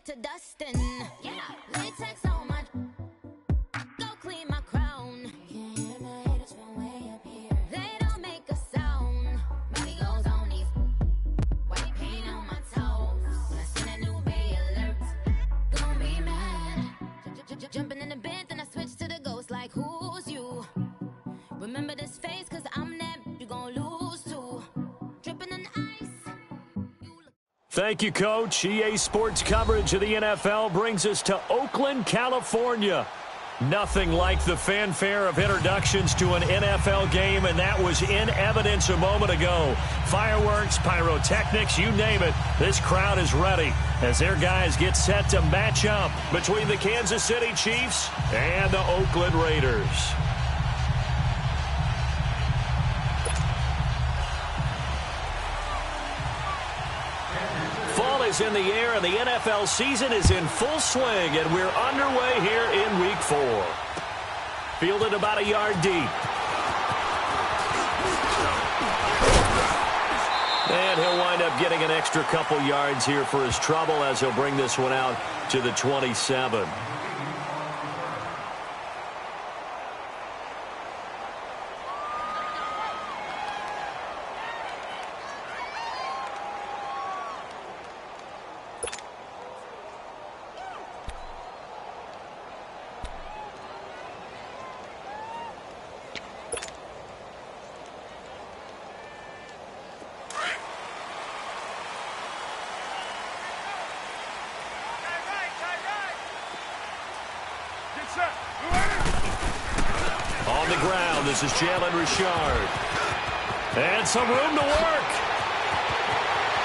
to dustin'. Yeah, latex on my. Go clean my crown. Can't hear my haters from way up here. They don't make a sound. Money goes on these. White paint on my toes. When I send a new bay alert, gonna be mad. Jumping in the bed, then I switch to the ghost like who's you? Remember this face, cause I'm that you gon' lose to. Dripping in ice. Thank you, Coach. EA Sports coverage of the NFL brings us to Oakland, California. Nothing like the fanfare of introductions to an NFL game, and that was in evidence a moment ago. Fireworks, pyrotechnics, you name it. This crowd is ready as their guys get set to match up between the Kansas City Chiefs and the Oakland Raiders. Fall is in the air, and the NFL season is in full swing, and we're underway here in Week 4. Fielded about a yard deep. And he'll wind up getting an extra couple yards here for his trouble as he'll bring this one out to the 27. On the ground, this is Jalen Richard. And some room to work.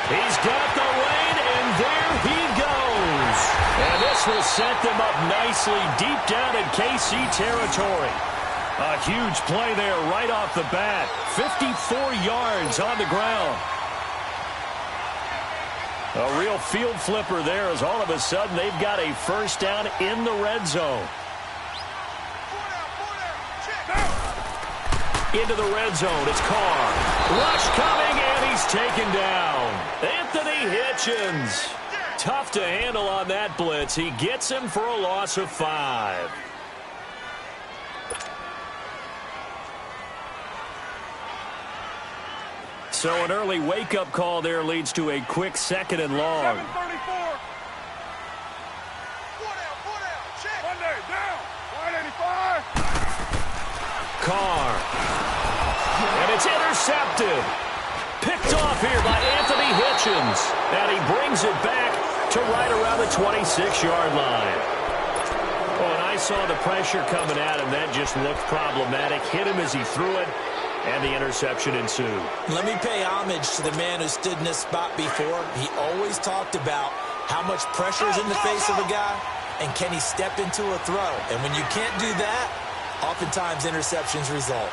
He's got the lane, and there he goes. And this will set them up nicely deep down in KC territory. A huge play there right off the bat. 54 yards on the ground. A real field flipper there as all of a sudden they've got a first down in the red zone. Into the red zone, it's Carr. Rush coming, and he's taken down. Anthony Hitchens. Tough to handle on that blitz. He gets him for a loss of 5. So an early wake-up call there leads to a quick 2nd and long. 7:34. Check. One day, down. 185. Carr. And it's intercepted. Picked off here by Anthony Hitchens. And he brings it back to right around the 26-yard line. Oh, and I saw the pressure coming at him. That just looked problematic. Hit him as he threw it. And the interception ensued. Let me pay homage to the man who stood in this spot before. He always talked about how much pressure is in the face of a guy, and can he step into a throw. And when you can't do that, oftentimes interceptions result.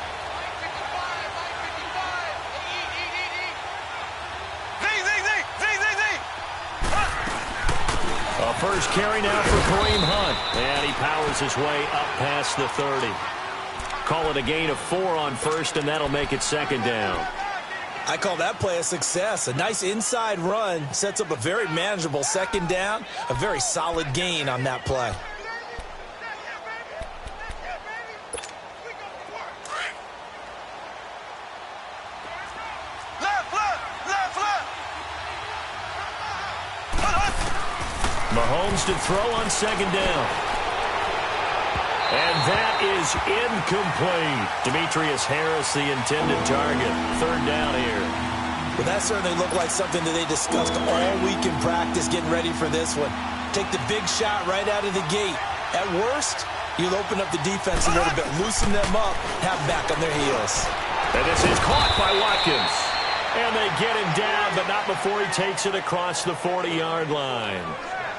A first carry now for Kareem Hunt. And he powers his way up past the 30. Call it a gain of 4 on first, and that'll make it 2nd down. I call that play a success. A nice inside run sets up a very manageable 2nd down. A very solid gain on that play. Mahomes to throw on 2nd down. And that is incomplete. Demetrius Harris, the intended target. 3rd down here. Well, that certainly looked like something that they discussed all week in practice getting ready for this one. Take the big shot right out of the gate. At worst, you'll open up the defense a little bit, loosen them up, have them back on their heels. And this is caught by Watkins. And they get him down, but not before he takes it across the 40-yard line.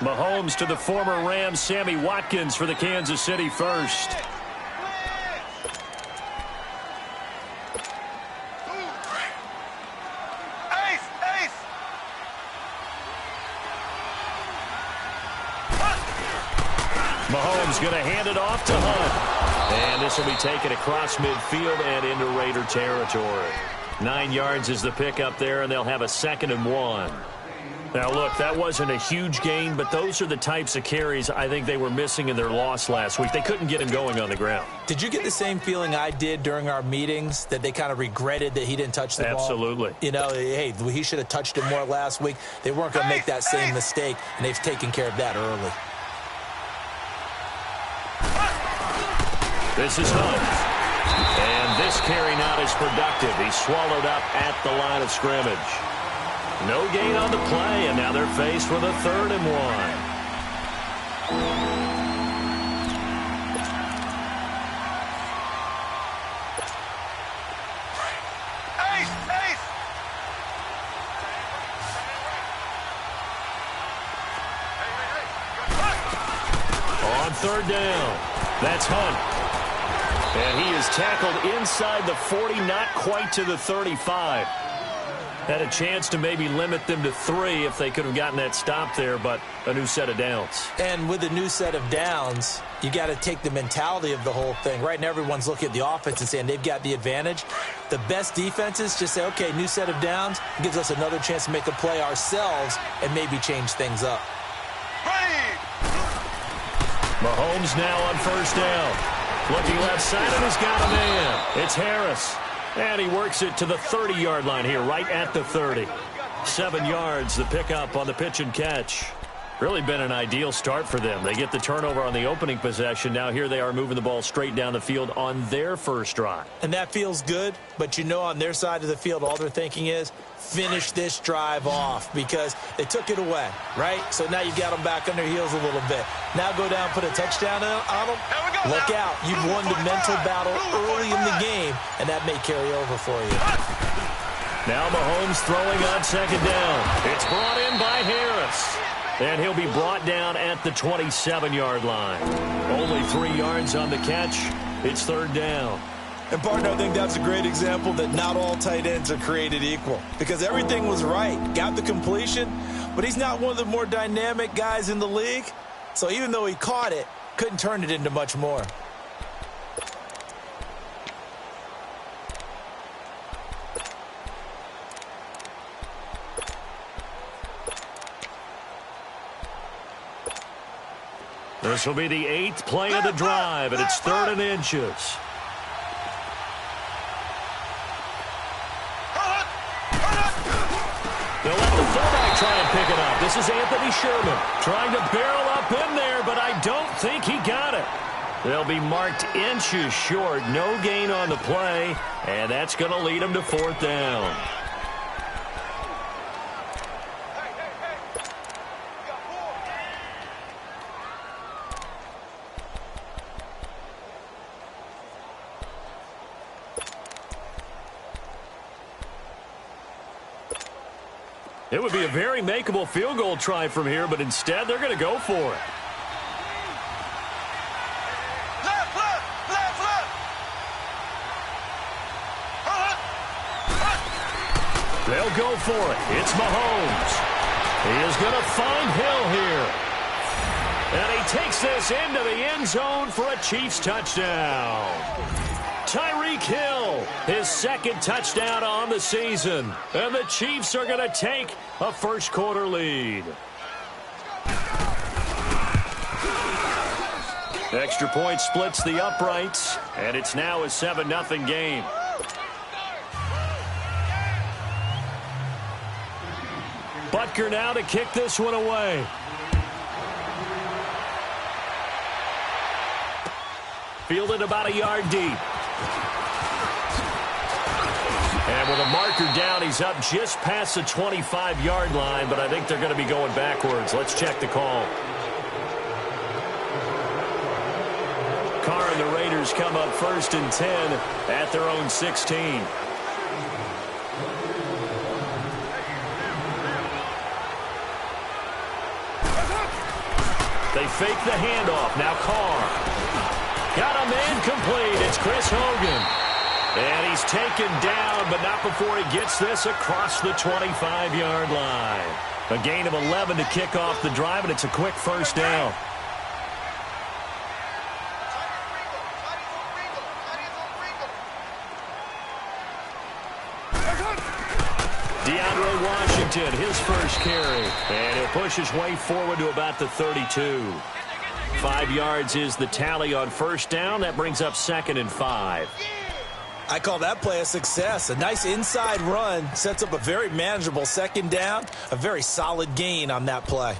Mahomes to the former Rams, Sammy Watkins for the Kansas City first. Mahomes going to hand it off to Hunt. And this will be taken across midfield and into Raider territory. 9 yards is the pickup there, and they'll have a 2nd and 1. Now, look, that wasn't a huge gain, but those are the types of carries I think they were missing in their loss last week. They couldn't get him going on the ground. Did you get the same feeling I did during our meetings, that they kind of regretted that he didn't touch the ball? Absolutely. You know, hey, he should have touched it more last week. They weren't going to make that same mistake, and they've taken care of that early. This is Hunt. And this carry not as productive. He's swallowed up at the line of scrimmage. No gain on the play, and now they're faced with a 3rd and 1. On 3rd down, that's Hunt. And he is tackled inside the 40, not quite to the 35. Had a chance to maybe limit them to 3 if they could have gotten that stop there, but a new set of downs. And with a new set of downs, you got to take the mentality of the whole thing. Right now, everyone's looking at the offense and saying they've got the advantage. The best defenses just say, okay, new set of downs. It gives us another chance to make a play ourselves and maybe change things up. Mahomes now on 1st down. Looking left side, and he's got a man. It's Harris. And he works it to the 30-yard line here, right at the 30. 7 yards, the pickup on the pitch and catch. Really been an ideal start for them. They get the turnover on the opening possession. Now here they are moving the ball straight down the field on their first drive. And that feels good, but you know on their side of the field, all they're thinking is finish this drive off because they took it away, right? So now you've got them back on their heels a little bit. Now go down, put a touchdown on them. Look out. You've won the mental battle early in the game, and that may carry over for you. Now Mahomes throwing on 2nd down. It's brought in by Harris. And he'll be brought down at the 27-yard line. Only 3 yards on the catch. It's 3rd down. And, partner, I think that's a great example that not all tight ends are created equal. Because everything was right. Got the completion, but he's not one of the more dynamic guys in the league. So even though he caught it, couldn't turn it into much more. This will be the 8th play of the drive, and it's 3rd and inches. They'll let the fullback try and pick it up. This is Anthony Sherman trying to barrel up in there, but I don't think he got it. They'll be marked inches short. No gain on the play, and that's going to lead them to 4th down. It would be a very makeable field goal try from here, but instead they're going to go for it. They'll go for it. It's Mahomes. He is going to find Hill here. And he takes this into the end zone for a Chiefs touchdown. Tyreek Hill, his 2nd touchdown on the season. And the Chiefs are going to take a first-quarter lead. Extra point splits the uprights, and it's now a 7-0 game. Butker now to kick this one away. Fielded about a yard deep. And with a marker down, he's up just past the 25-yard line, but I think they're going to be going backwards. Let's check the call. Carr and the Raiders come up 1st and 10 at their own 16. They fake the handoff. Now Carr. Got a man complete. It's Chris Hogan. And he's taken down, but not before he gets this across the 25-yard line. A gain of 11 to kick off the drive, and it's a quick 1st down. DeAndre Washington Washington, his first carry. And he'll push his way forward to about the 32. 5 yards is the tally on first down. That brings up 2nd and 5. I call that play a success. A nice inside run sets up a very manageable 2nd down. A very solid gain on that play.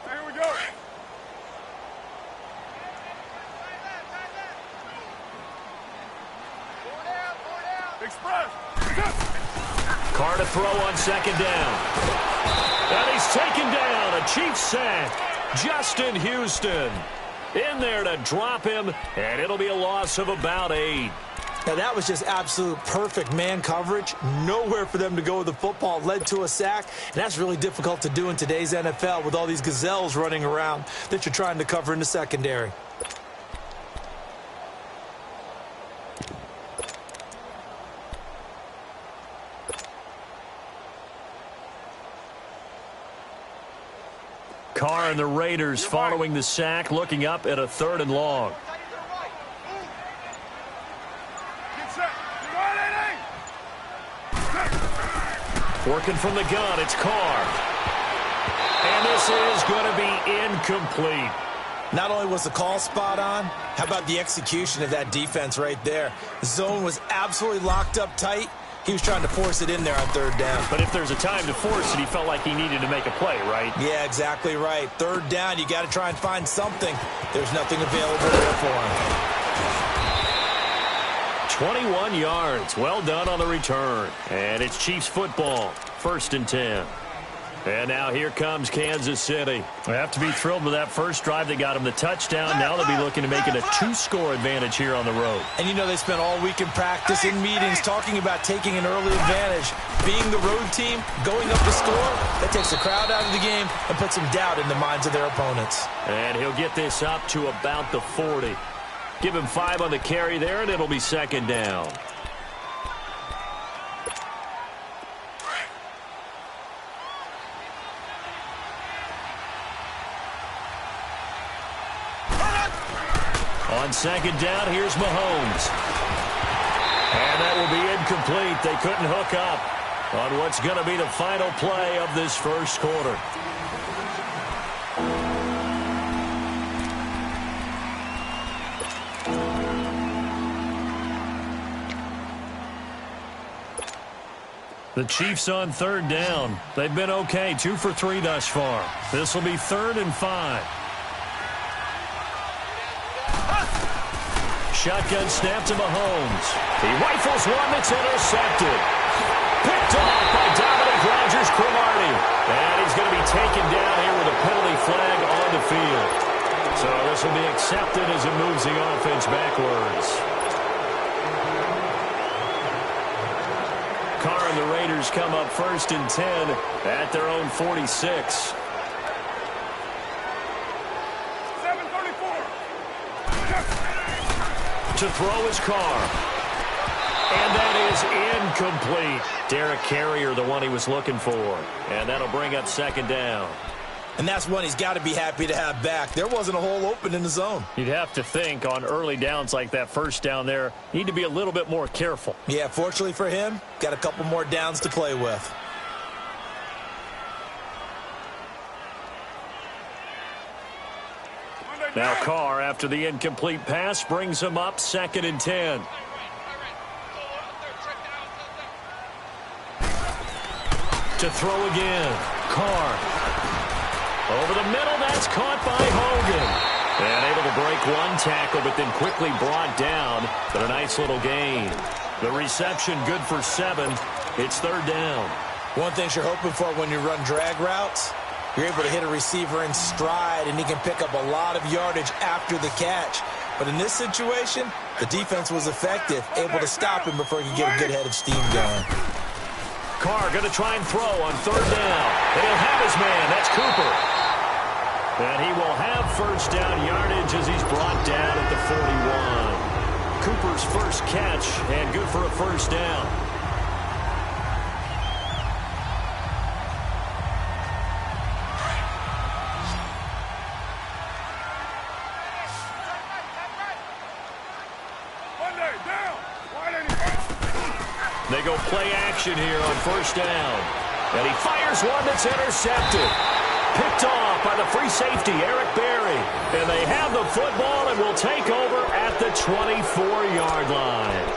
Here we go. Express. Carr to throw on 2nd down. And he's taken down. A Chiefs sack. Justin Houston in there to drop him, and it'll be a loss of about 8. Now, that was just absolute perfect man coverage. Nowhere for them to go with the football. Led to a sack, and that's really difficult to do in today's NFL with all these gazelles running around that you're trying to cover in the secondary. Carr and the Raiders following the sack, looking up at a 3rd and long. Working from the gun, it's Carr. And this is going to be incomplete. Not only was the call spot on, how about the execution of that defense right there? The zone was absolutely locked up tight. He was trying to force it in there on 3rd down. But if there's a time to force it, he felt like he needed to make a play, right? Yeah, exactly right. 3rd down, you got to try and find something. There's nothing available there for him. 21 yards. Well done on the return. And it's Chiefs football. 1st and 10. And now here comes Kansas City. They have to be thrilled with that first drive. They got them the touchdown. Now they'll be looking to make it a 2-score advantage here on the road. And you know they spent all week in practice, in meetings, talking about taking an early advantage. Being the road team, going up to score, that takes the crowd out of the game and puts some doubt in the minds of their opponents. And he'll get this up to about the 40. Give him 5 on the carry there, and it'll be 2nd down. On 2nd down, here's Mahomes. And that will be incomplete. They couldn't hook up on what's going to be the final play of this first quarter. The Chiefs on 3rd down. They've been okay, 2 for 3 thus far. This will be 3rd and 5. Shotgun snap to Mahomes. He rifles one that's intercepted. Picked off by Dominic Rodgers-Cromartie. And he's going to be taken down here with a penalty flag on the field. So this will be accepted as it moves the offense backwards. Carr and the Raiders come up 1st and 10 at their own 46. To throw his Carr. And that is incomplete. Derek Carrier, the one he was looking for. And that'll bring up 2nd down. And that's one he's got to be happy to have back. There wasn't a hole open in the zone. You'd have to think on early downs like that 1st down there, need to be a little bit more careful. Yeah, fortunately for him, got a couple more downs to play with. Now Carr, after the incomplete pass, brings him up 2nd and 10. To throw again. Carr. Over the middle, that's caught by Hogan. And able to break one tackle, but then quickly brought down. But a nice little gain. The reception good for 7. It's 3rd down. One thing you're hoping for when you run drag routes, you're able to hit a receiver in stride, and he can pick up a lot of yardage after the catch. But in this situation, the defense was effective, able to stop him before he could get a good head of steam going. Carr going to try and throw on 3rd down. And he'll have his man. That's Cooper. And he will have 1st down yardage as he's brought down at the 41. Cooper's first catch, and good for a 1st down. go play action here on first down. And he fires one that's intercepted. Picked off by the free safety, Eric Berry. And they have the football and will take over at the 24-yard line.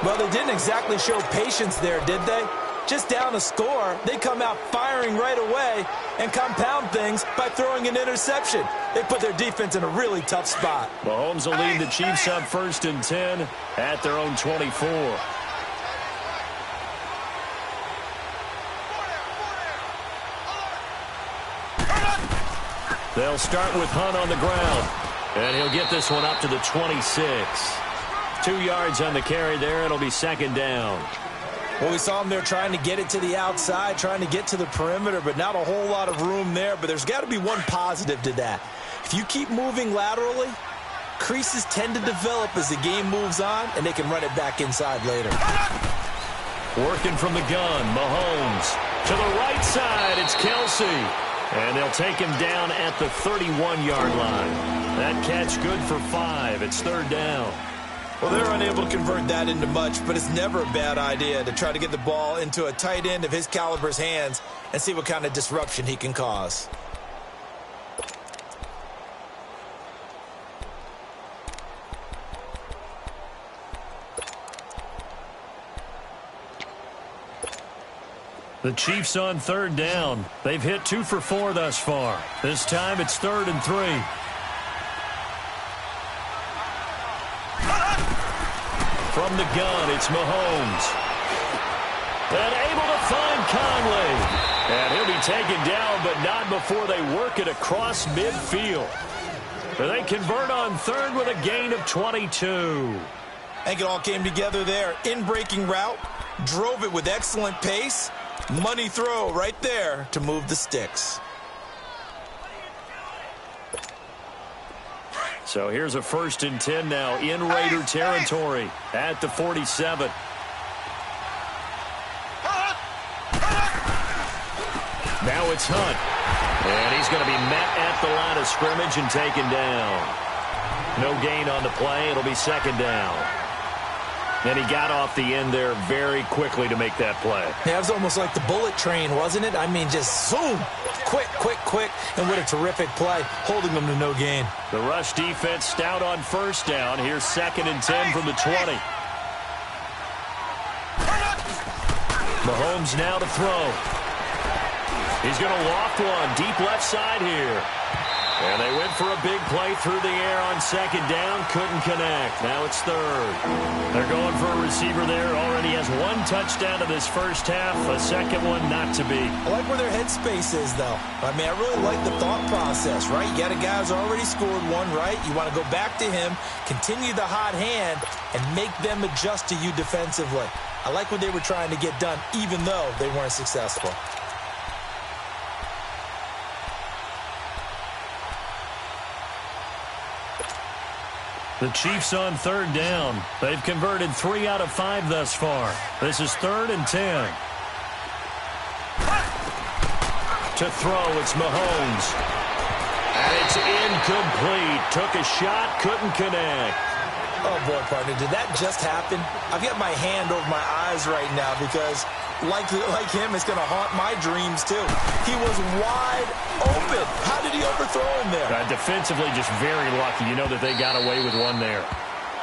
Well, they didn't exactly show patience there, did they? Just down a score, they come out firing right away and compound things by throwing an interception. They put their defense in a really tough spot. Mahomes will lead the Chiefs up 1st and 10 at their own 24. They'll start with Hunt on the ground, and he'll get this one up to the 26. 2 yards on the carry there. It'll be 2nd down. Well, we saw him there trying to get it to the outside, trying to get to the perimeter, but not a whole lot of room there. But there's got to be one positive to that. If you keep moving laterally, creases tend to develop as the game moves on, and they can run it back inside later. Working from the gun, Mahomes. To the right side, it's Kelsey. And they'll take him down at the 31-yard line. That catch good for 5. It's 3rd down. Well, they're unable to convert that into much, but it's never a bad idea to try to get the ball into a tight end of his caliber's hands and see what kind of disruption he can cause. The Chiefs on 3rd down. They've hit 2 for 4 thus far. This time it's 3rd and 3. From the gun, it's Mahomes. And able to find Conley. And he'll be taken down, but not before they work it across midfield. They convert on 3rd with a gain of 22. I think it all came together there. In-breaking route, drove it with excellent pace. Money throw right there to move the sticks. So here's a 1st and 10 now in Raider territory at the 47. Now it's Hunt. And he's going to be met at the line of scrimmage and taken down. No gain on the play. It'll be 2nd down. And he got off the end there very quickly to make that play. Yeah, it was almost like the bullet train, wasn't it? I mean, just zoom. Quick, quick, quick. And what a terrific play, holding them to no gain. The rush defense stout on 1st down. Here's 2nd and 10 from the 20. Mahomes now to throw. He's going to loft one deep left side here. And they went for a big play through the air on 2nd down. Couldn't connect. Now it's 3rd. They're going for a receiver there. Already has 1 touchdown in this first half. A 2nd one not to be. I like where their headspace is, though. I mean, I really like the thought process, right? You got a guy who's already scored 1, right? You want to go back to him, continue the hot hand, and make them adjust to you defensively. I like what they were trying to get done, even though they weren't successful. The Chiefs on 3rd down. They've converted 3 out of 5 thus far. This is 3rd and 10. To throw, it's Mahomes. And it's incomplete. Took a shot, couldn't connect. Oh, boy, partner, did that just happen? I've got my hand over my eyes right now because, like him, it's going to haunt my dreams, too. He was wide open. How did he overthrow him there? Defensively, just very lucky. You know that they got away with one there.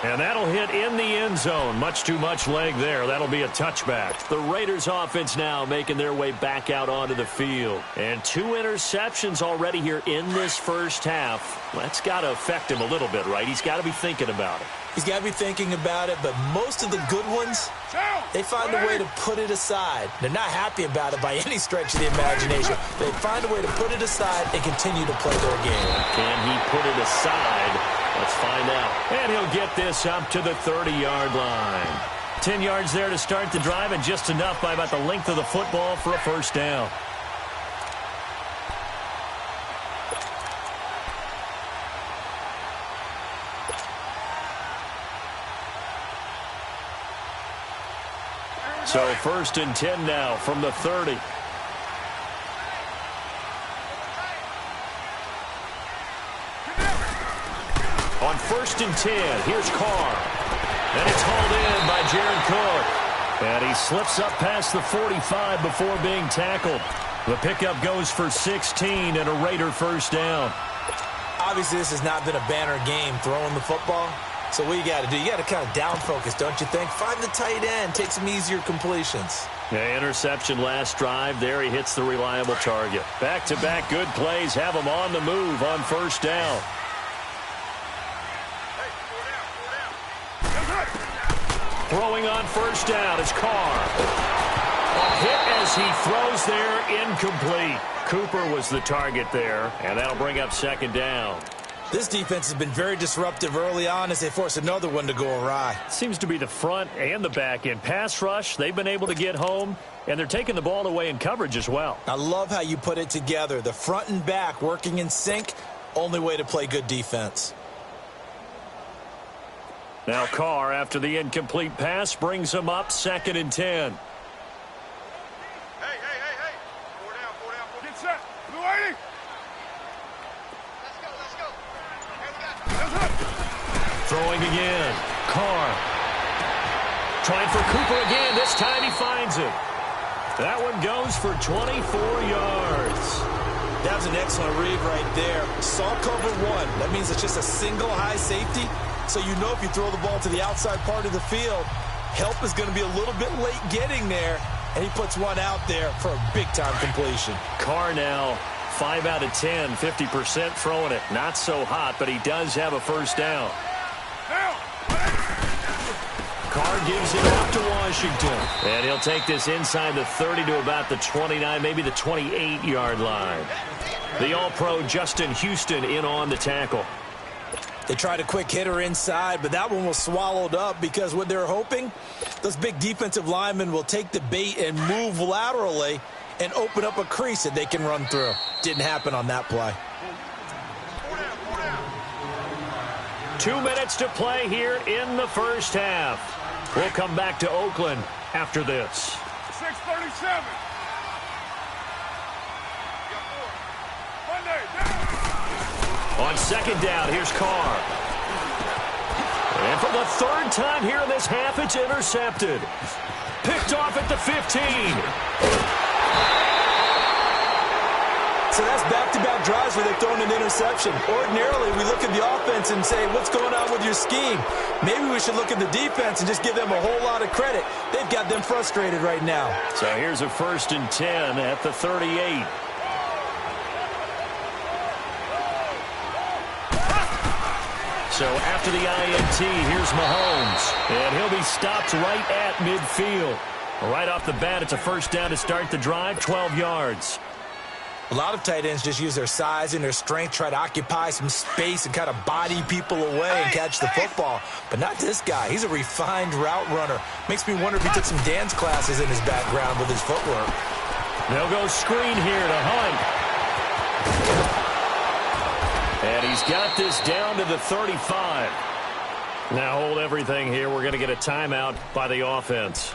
And that'll hit in the end zone. Much too much leg there. That'll be a touchback. The Raiders offense now making their way back out onto the field. And 2 interceptions already here in this first half. That's got to affect him a little bit, right? He's got to be thinking about it. He's got to be thinking about it, but most of the good ones, they find a way to put it aside. They're not happy about it by any stretch of the imagination. They find a way to put it aside and continue to play their game. Can he put it aside? Let's find out. And he'll get this up to the 30-yard line. 10 yards there to start the drive, and just enough by about the length of the football for a 1st down. So 1st and 10 now from the 30. On 1st and 10, here's Carr. And it's hauled in by Jared Cook. And he slips up past the 45 before being tackled. The pickup goes for 16 and a Raider first down. Obviously, this has not been a banner game throwing the football. So what you got to do, you got to kind of down focus, don't you think? Find the tight end, take some easier completions. Yeah, interception last drive. There he hits the reliable target. Back-to-back good plays have him on the move on first down. Throwing on first down is Carr. A hit as he throws there, incomplete. Cooper was the target there, and that'll bring up second down. This defense has been very disruptive early on as they force another one to go awry. Seems to be the front and the back end. Pass rush, they've been able to get home, and they're taking the ball away in coverage as well. I love how you put it together. The front and back working in sync, only way to play good defense. Now Carr, after the incomplete pass, brings him up 2nd and 10. Hey. 4 down. Get set. Blue 80. Let's go. Throwing again. Carr. Trying for Cooper again. This time he finds it. That one goes for 24 yards. That was an excellent read right there. Saw cover one. That means it's just a single high safety. So you know if you throw the ball to the outside part of the field, help is going to be a little bit late getting there. And he puts one out there for a big-time completion. Carr now 5 out of 10, 50% throwing it. Not so hot, but he does have a first down. Carr gives it off to Washington. And he'll take this inside the 30 to about the 29, maybe the 28-yard line. The All-Pro Justin Houston in on the tackle. They tried a quick hitter inside, but that one was swallowed up because what they're hoping, those big defensive linemen will take the bait and move laterally and open up a crease that they can run through. Didn't happen on that play. 2 minutes to play here in the first half. We'll come back to Oakland after this. 6:37. Monday, down. On second down, here's Carr. And for the third time here in this half, it's intercepted. Picked off at the 15. So that's back-to-back drives where they've thrown an interception. Ordinarily, we look at the offense and say, what's going on with your scheme? Maybe we should look at the defense and just give them a whole lot of credit. They've got them frustrated right now. So here's a 1st and 10 at the 38. So after the INT, here's Mahomes. And he'll be stopped right at midfield. Right off the bat, it's a first down to start the drive, 12 yards. A lot of tight ends just use their size and their strength, try to occupy some space and kind of body people away and catch the football. But not this guy. He's a refined route runner. Makes me wonder if he took some dance classes in his background with his footwork. They'll go screen here to Hunt. And he's got this down to the 35. Now hold everything here. We're going to get a timeout by the offense,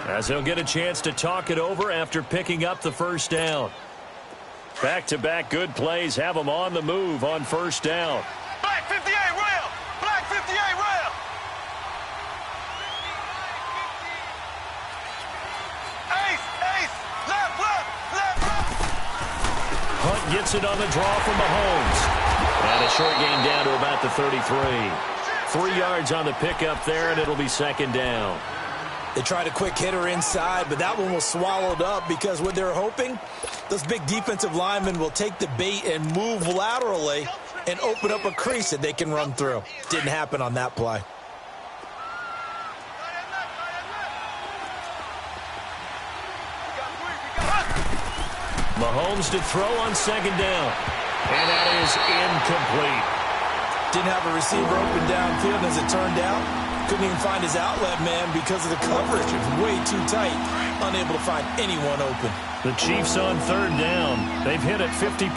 as he'll get a chance to talk it over after picking up the first down. Back-to-back good plays have him on the move on first down. Black 58 rail. Black 58 rail. Ace. Left. Hunt gets it on the draw from Mahomes. And a short gain down to about the 33. 3 yards on the pickup there, and it'll be second down. They tried a quick hitter inside, but that one was swallowed up because what they're hoping, those big defensive linemen will take the bait and move laterally and open up a crease that they can run through. Didn't happen on that play. Mahomes to throw on second down. And that is incomplete. Didn't have a receiver open downfield, and as it turned out, couldn't even find his outlet man because of the coverage. It was way too tight, unable to find anyone open. The Chiefs on third down. They've hit it 50%,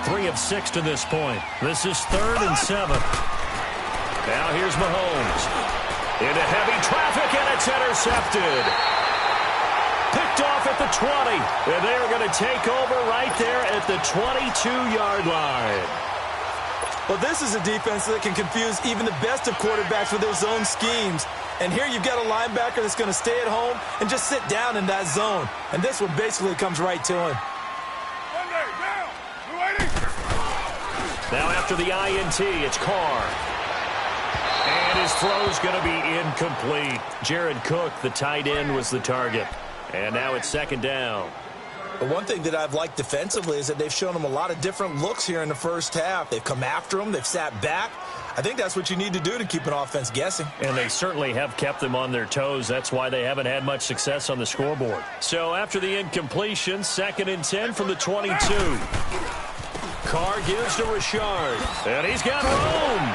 3 of 6 to this point. This is 3rd and 7. Now here's Mahomes. Into heavy traffic, and it's intercepted. Picked off at the 20, and they are going to take over right there at the 22-yard line. Well, this is a defense that can confuse even the best of quarterbacks with their zone schemes. And here you've got a linebacker that's going to stay at home and just sit down in that zone. And this one basically comes right to him. Now after the INT, it's Carr. And his throw's going to be incomplete. Jared Cook, the tight end, was the target. And now it's second down. But one thing that I've liked defensively is that they've shown them a lot of different looks here in the first half. They've come after them. They've sat back. I think that's what you need to do to keep an offense guessing. And they certainly have kept them on their toes. That's why they haven't had much success on the scoreboard. So after the incompletion, 2nd and 10 from the 22. Carr gives to Richard. And he's got room.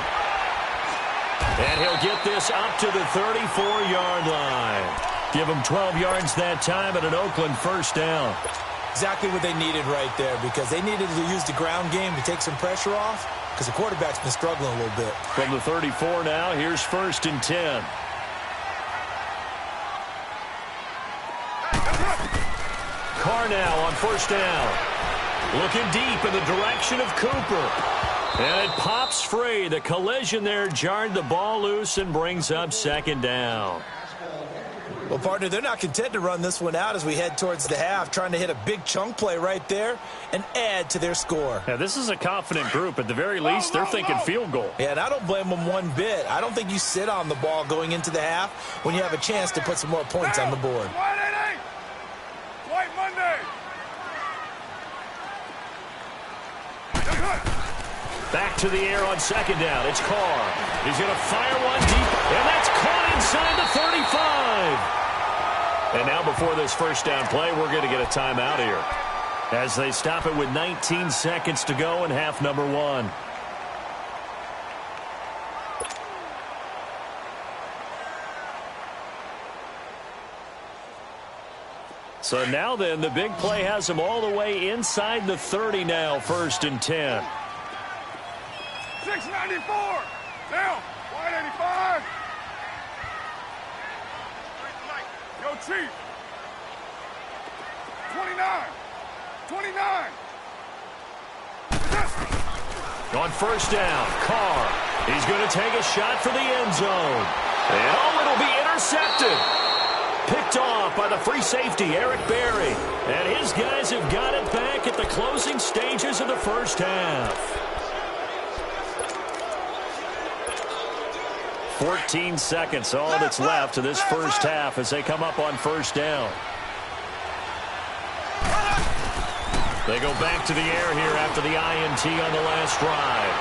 And he'll get this up to the 34-yard line. Give him 12 yards that time at an Oakland first down. Exactly what they needed right there, because they needed to use the ground game to take some pressure off, because the quarterback's been struggling a little bit. From the 34 now, here's 1st and 10. Carr now on 1st down. Looking deep in the direction of Cooper. And it pops free. The collision there jarred the ball loose and brings up 2nd down. Well, partner, they're not content to run this one out as we head towards the half, trying to hit a big chunk play right there and add to their score. Yeah, this is a confident group. At the very least, they're thinking field goal. Yeah, and I don't blame them one bit. I don't think you sit on the ball going into the half when you have a chance to put some more points on the board. White Monday. Back to the air on 2nd down. It's Carr. He's going to fire one deep, and that's caught inside the 35. And now before this first down play, we're going to get a timeout here as they stop it with 19 seconds to go in half number 1. So now then, the big play has them all the way inside the 30 now, 1st and 10. 694. Down. 185. Yo, Chief. 29. 29. On 1st down, Carr. He's going to take a shot for the end zone. And oh, it'll be intercepted. Picked off by the free safety, Eric Berry. And his guys have got it back at the closing stages of the first half. 14 seconds, all that's left to this first half as they come up on 1st down. They go back to the air here after the INT on the last drive.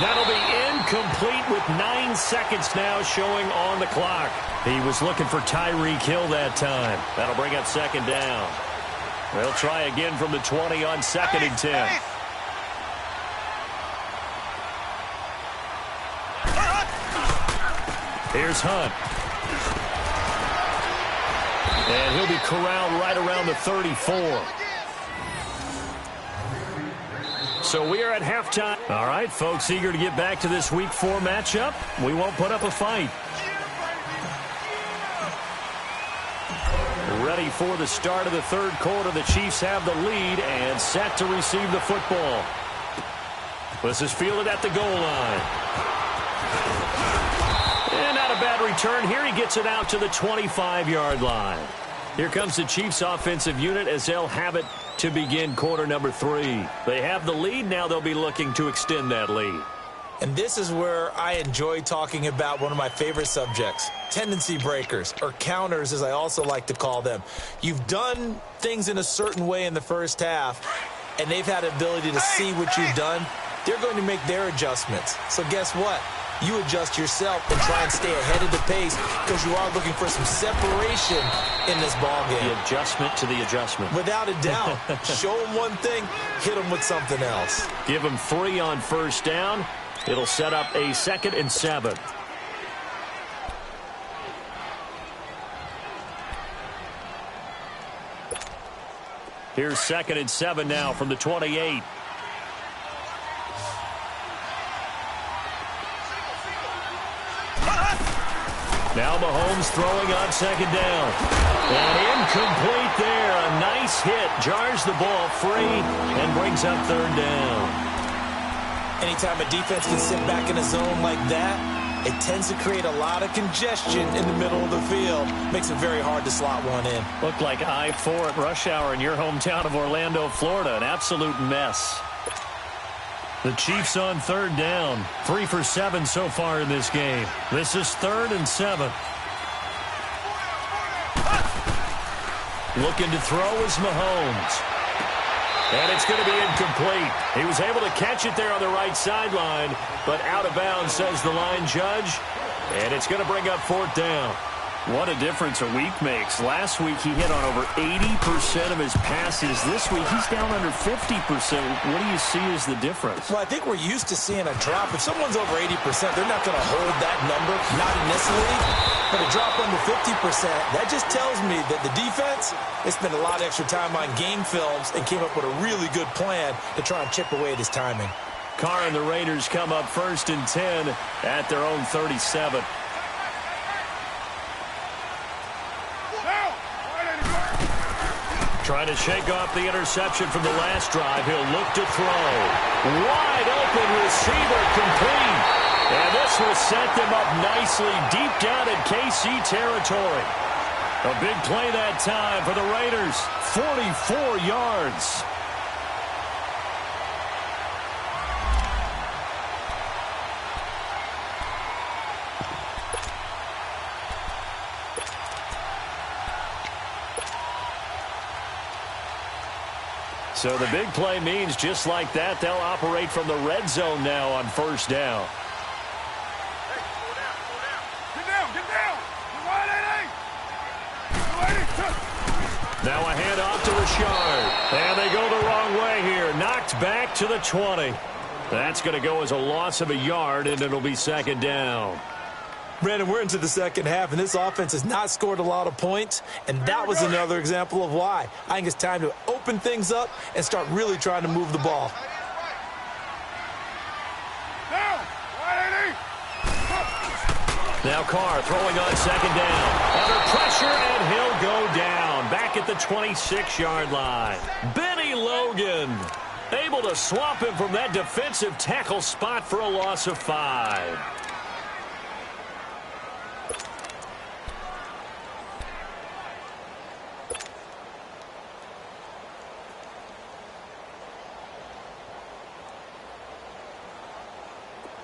That'll be incomplete with 9 seconds now showing on the clock. He was looking for Tyreek Hill that time. That'll bring up 2nd down. They'll try again from the 20 on 2nd and 10. Here's Hunt. And he'll be corralled right around the 34. So we are at halftime. All right, folks, eager to get back to this Week 4 matchup. We won't put up a fight. Ready for the start of the 3rd quarter. The Chiefs have the lead and set to receive the football. This is fielded at the goal line. And not a bad return here. He gets it out to the 25-yard line. Here comes the Chiefs offensive unit as they'll have it to begin quarter number 3. They have the lead. Now they'll be looking to extend that lead. And this is where I enjoy talking about one of my favorite subjects, tendency breakers, or counters as I also like to call them. You've done things in a certain way in the first half, and they've had the ability to see what you've done. They're going to make their adjustments. So guess what? You adjust yourself and try and stay ahead of the pace because you are looking for some separation in this ballgame. The adjustment to the adjustment. Without a doubt. Show them one thing, hit them with something else. Give them 3 on 1st down. It'll set up a 2nd and 7. Here's 2nd and 7 now from the 28. Now Mahomes throwing on 2nd down. And incomplete there. A nice hit. Jars the ball free and brings up 3rd down. Anytime a defense can sit back in a zone like that, it tends to create a lot of congestion in the middle of the field. Makes it very hard to slot one in. Looked like I-4 at rush hour in your hometown of Orlando, Florida. An absolute mess. The Chiefs on third down. 3 for 7 so far in this game. This is 3rd and 7. Looking to throw is Mahomes. And it's going to be incomplete. He was able to catch it there on the right sideline, but out of bounds, says the line judge. And it's going to bring up 4th down. What a difference a week makes. Last week he hit on over 80% of his passes. This week he's down under 50%. What do you see as the difference? Well, I think we're used to seeing a drop. If someone's over 80%, they're not going to hold that number, not in this league. But a drop under 50%, that just tells me that the defense, they spent a lot of extra time on game films and came up with a really good plan to try and chip away at his timing. Carr and the Raiders come up 1st and 10 at their own 37. Trying to shake off the interception from the last drive. He'll look to throw. Wide open receiver complete. And this will set them up nicely deep down in KC territory. A big play that time for the Raiders. 44 yards. So the big play means just like that, they'll operate from the red zone now on 1st down. Hey, slow down, slow down. Get down, get down. You're right, 80. Now a handoff to Richard. And they go the wrong way here. Knocked back to the 20. That's going to go as a loss of a yard, and it'll be 2nd down. Brandon, we're into the second half, and this offense has not scored a lot of points, and that was another example of why. I think it's time to open things up and start really trying to move the ball. Down, right, 80. Now Carr throwing on 2nd down. Under pressure, and he'll go down. Back at the 26-yard line. Benny Logan able to swamp him from that defensive tackle spot for a loss of 5.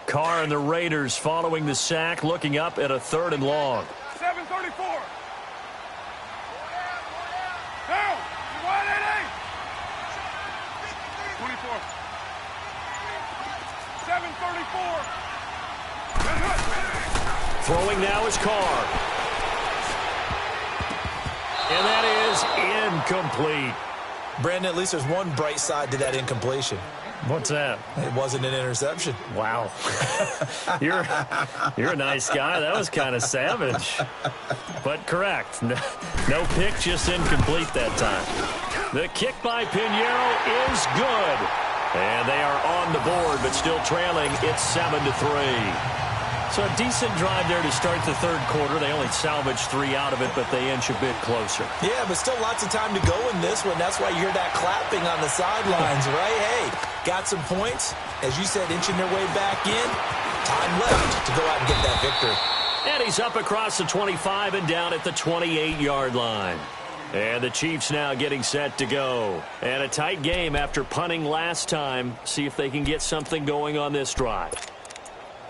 Carr and the Raiders following the sack, looking up at a 3rd and long. 734. Down. You're right, 80. 24. 734. Throwing now is Carr. And that is incomplete. Brandon, at least there's one bright side to that incompletion. What's that? It wasn't an interception. Wow. You're a nice guy. That was kind of savage. But correct. No pick, just incomplete that time. The kick by Pinheiro is good. And they are on the board, but still trailing. It's 7-3. So a decent drive there to start the 3rd quarter. They only salvaged 3 out of it, but they inch a bit closer. Yeah, but still lots of time to go in this one. That's why you hear that clapping on the sidelines, right? Hey, got some points. As you said, inching their way back in. Time left to go out and get that victory. And he's up across the 25 and down at the 28-yard line. And the Chiefs now getting set to go. And a tight game after punting last time. See if they can get something going on this drive.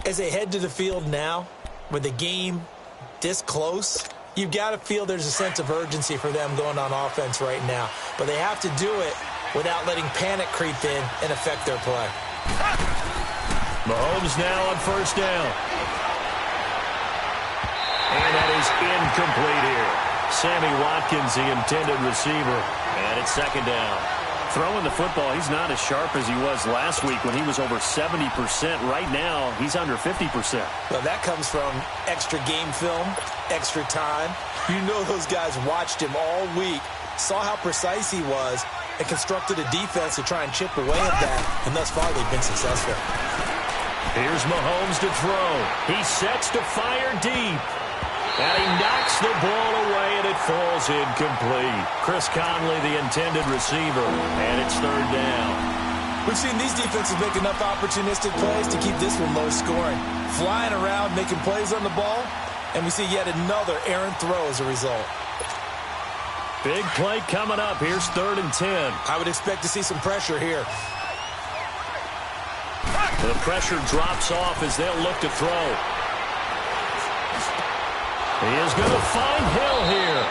As they head to the field now, with the game this close, you've got to feel there's a sense of urgency for them going on offense right now. But they have to do it without letting panic creep in and affect their play. Mahomes now on 1st down. And that is incomplete here. Sammy Watkins, the intended receiver. And it's 2nd down. Throwing the football, he's not as sharp as he was last week when he was over 70%. Right now, he's under 50%. Well, that comes from extra game film, extra time. You know those guys watched him all week, saw how precise he was, and constructed a defense to try and chip away at that, and thus far they've been successful. Here's Mahomes to throw. He sets to fire deep. And he knocks the ball away, and it falls incomplete. Chris Conley, the intended receiver, and it's 3rd down. We've seen these defenses make enough opportunistic plays to keep this one low scoring. Flying around, making plays on the ball, and we see yet another errant throw as a result. Big play coming up. Here's 3rd and 10. I would expect to see some pressure here. The pressure drops off as they'll look to throw. He is going to find Hill here.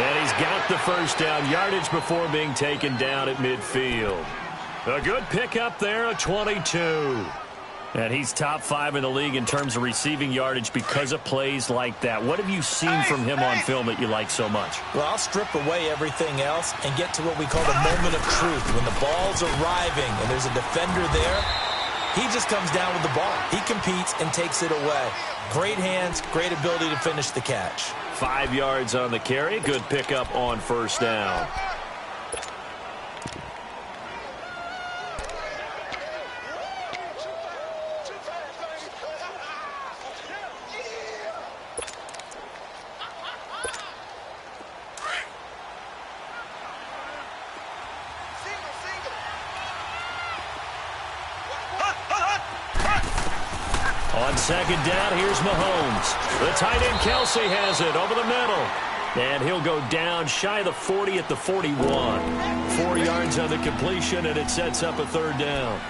And he's got the first down, yardage before being taken down at midfield. A good pickup there, a 22. And he's top 5 in the league in terms of receiving yardage because of plays like that. What have you seen from him on film that you like so much? Well, I'll strip away everything else and get to what we call the moment of truth. When the ball's arriving and there's a defender there, he just comes down with the ball. He competes and takes it away. Great hands, great ability to finish the catch. 5 yards on the carry. Good pickup on first down. On second down, here's Mahomes. The tight end, Kelsey, has it over the middle. And he'll go down shy of the 40 at the 41. 4 yards on the completion, and it sets up a 3rd down.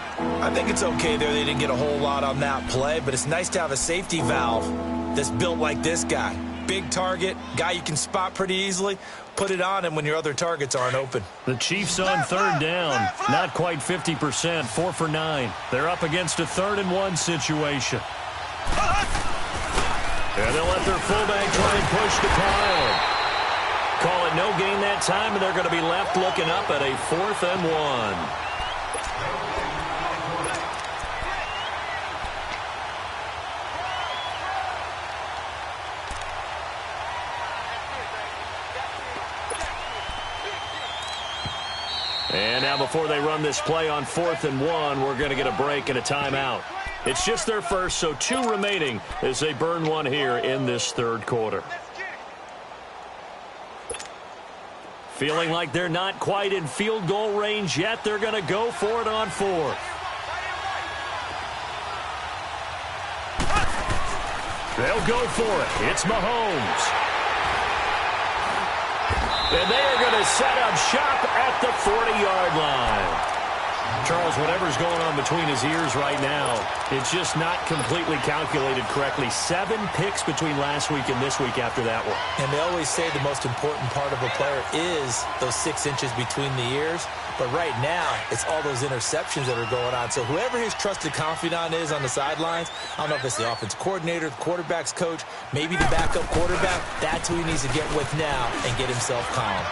I think it's okay there. They didn't get a whole lot on that play, but it's nice to have a safety valve that's built like this guy. Big target, guy you can spot pretty easily. Put it on him when your other targets aren't open. The Chiefs on 3rd down. Not quite 50%, 4 for 9. They're up against a 3rd and 1 situation. And they'll let their fullback try and push the pile. Call it no gain that time, and they're going to be left looking up at a 4th and 1. And now before they run this play on 4th and 1, we're going to get a break and a timeout. It's just their first, so 2 remaining as they burn one here in this 3rd quarter. Feeling like they're not quite in field goal range yet. They're going to go for it on 4th. They'll go for it. It's Mahomes. And they are going to set up shop at the 40-yard line. Charles, whatever's going on between his ears right now, it's just not completely calculated correctly. 7 picks between last week and this week after that one. And they always say the most important part of a player is those 6 inches between the ears. But right now, it's all those interceptions that are going on. So whoever his trusted confidant is on the sidelines, I don't know if it's the offense coordinator, the quarterback's coach, maybe the backup quarterback, that's who he needs to get with now and get himself calm.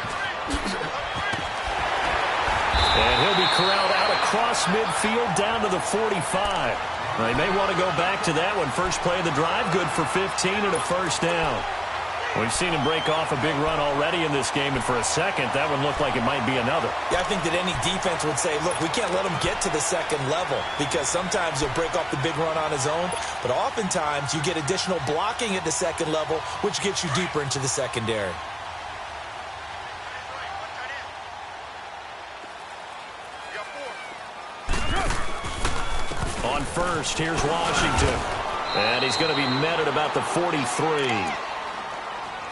And he'll be corralled out across midfield down to the 45. They may want to go back to that one. First play of the drive, good for 15 and a first down. We've seen him break off a big run already in this game, and for a second, that one looked like it might be another. Yeah, I think that any defense would say, look, we can't let him get to the second level because sometimes he'll break off the big run on his own, but oftentimes you get additional blocking at the second level, which gets you deeper into the secondary. On first, here's Washington. And he's going to be met at about the 43.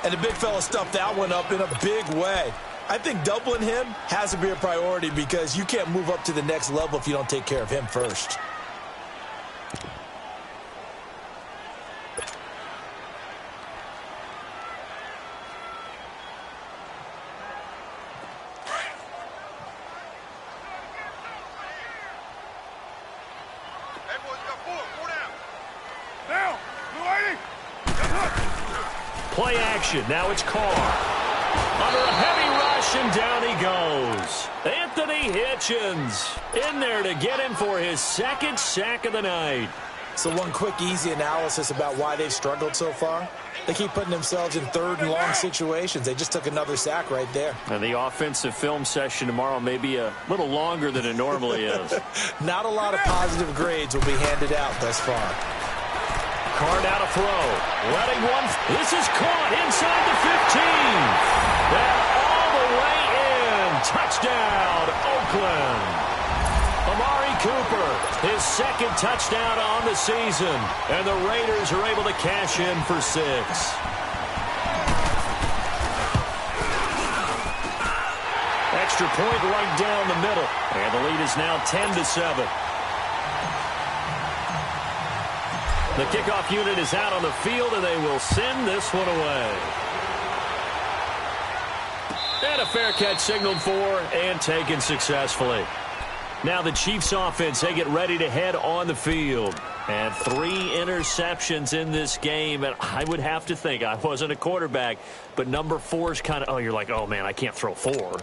And the big fella stuffed that one up in a big way. I think doubling him has to be a priority because you can't move up to the next level if you don't take care of him first. Play action. Now it's Carr. Under a heavy rush, and down he goes. Anthony Hitchens in there to get him for his 2nd sack of the night. So one quick, easy analysis about why they've struggled so far. They keep putting themselves in 3rd and long situations. They just took another sack right there. And the offensive film session tomorrow may be a little longer than it normally is. Not a lot of positive grades will be handed out thus far. Carr now to throw. Letting one. This is caught inside the 15. And all the way in. Touchdown, Oakland. A Cooper, his second touchdown on the season. And the Raiders are able to cash in for 6. Extra point right down the middle. And the lead is now 10-7. The kickoff unit is out on the field, and they will send this one away. And a fair catch signaled for and taken successfully. Now the Chiefs offense, they get ready to head on the field. And 3 interceptions in this game. And I would have to think, I wasn't a quarterback, but number 4 is kind of, oh, you're like, oh, man, I can't throw 4.